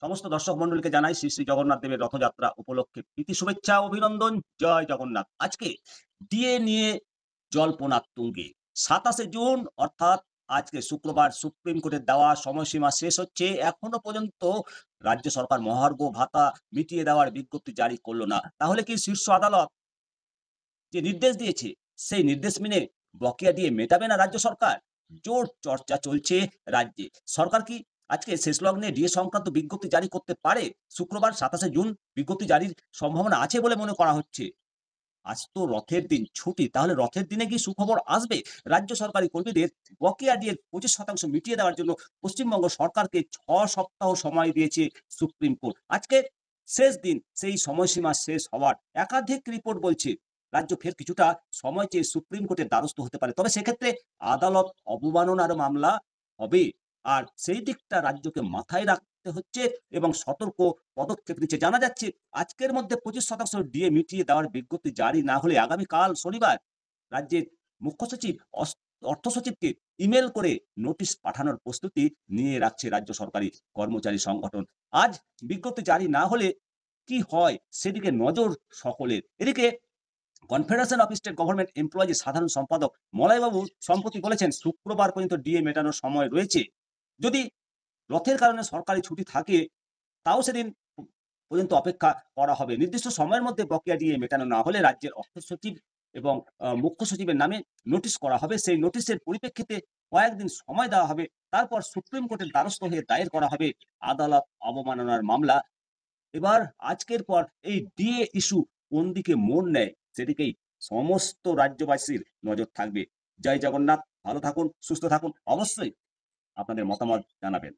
সমস্ত দর্শক মন্ডলীকে জানাই শ্রী শ্রী জগন্নাথ দেবের রথযাত্রা উপলক্ষে প্রীতি শুভেচ্ছা ও অভিনন্দন। জয় জগন্নাথ। আজকে ডিএ নিয়ে জল্পনা তুঙ্গে। ২৭শে জুন অর্থাৎ আজকে শুক্রবার সুপ্রিম কোর্টের দেওয়া সময়সীমা শেষ হচ্ছে। এখনো পর্যন্ত রাজ্য সরকার মহার্ঘ ভাতা মিটিয়ে দেওয়ার বিজ্ঞপ্তি জারি করল না। তাহলে কি শীর্ষ আদালত যে নির্দেশ দিয়েছে, সেই নির্দেশ মেনে বকেয়া দিয়ে মেটাবে না রাজ্য সরকার? জোর চর্চা চলছে রাজ্যে। সরকার কি আজকে শেষ লগ্নে ডিএ সংক্রান্ত বিজ্ঞপ্তি জারি করতে পারে? শুক্রবার ২৭শে জুন বিজ্ঞপ্তি জারির সম্ভাবনা আছে বলে মনে করা হচ্ছে। আজ তো রথের দিন ছুটি। তাহলে রথের দিনে কি সুখবর আসবে? রাজ্য সরকারি কর্মীদের বকেয়া ডিএর ২৫% মিটিয়ে দেওয়ার জন্য পশ্চিমবঙ্গ সরকারকে ৬ সপ্তাহ সময় দিয়েছে সুপ্রিম কোর্ট। আজকে শেষ দিন, সেই সময়সীমা শেষ হওয়ার একাধিক রিপোর্ট বলছে রাজ্য ফের কিছুটা সময় চেয়ে সুপ্রিম কোর্টের দ্বারস্থ হতে পারে। তবে সেক্ষেত্রে আদালত অবমাননার মামলা হবে। আর সেই দিকটা রাজ্যকে মাথায় রাখতে হচ্ছে এবং সতর্ক পদক্ষেপ নিচ্ছে। জানা যাচ্ছে আজকের মধ্যে ২৫% ডিএ মিটিয়ে দেওয়ার বিজ্ঞপ্তি জারি না হলে আগামীকাল শনিবার রাজ্যের মুখ্য সচিব, অর্থ সচিবকে ইমেইল করে নোটিশ পাঠানোর প্রস্তুতি নিয়ে রাখছে রাজ্য সরকারি কর্মচারী সংগঠন। আজ বিজ্ঞপ্তি জারি না হলে কি হয় সেদিকে নজর সকলের। এদিকে confederation of state government employees সাধারণ সম্পাদক মলয়বাবু সম্প্রতি বলেছেন শুক্রবার পর্যন্ত ডিএ মেটানোর সময় রয়েছে। যদি রথের কারণে সরকারি ছুটি থাকে তাও সেদিন পর্যন্ত অপেক্ষা করা হবে। নির্দিষ্ট সময়ের মধ্যে বকেয়া ডিএ মেটানো না হলে রাজ্যের অর্থ সচিব এবং মুখ্য সচিবের নামে নোটিশ করা হবে। সেই নোটিশের পরিপ্রেক্ষিতে কয়েকদিন সময় দেওয়া হবে। তারপর সুপ্রিম কোর্টের দ্বারস্থ হয়ে দায়ের করা হবে আদালত অবমাননার মামলা। এবার আজকের পর এই ডিএ ইস্যু কোন দিকে মোড় নেয় সেদিকেই সমস্ত রাজ্যবাসীর নজর থাকবে। জয় জগন্নাথ। ভালো থাকুন, সুস্থ থাকুন। অবশ্যই আপনাদের মতামত জানাবেন।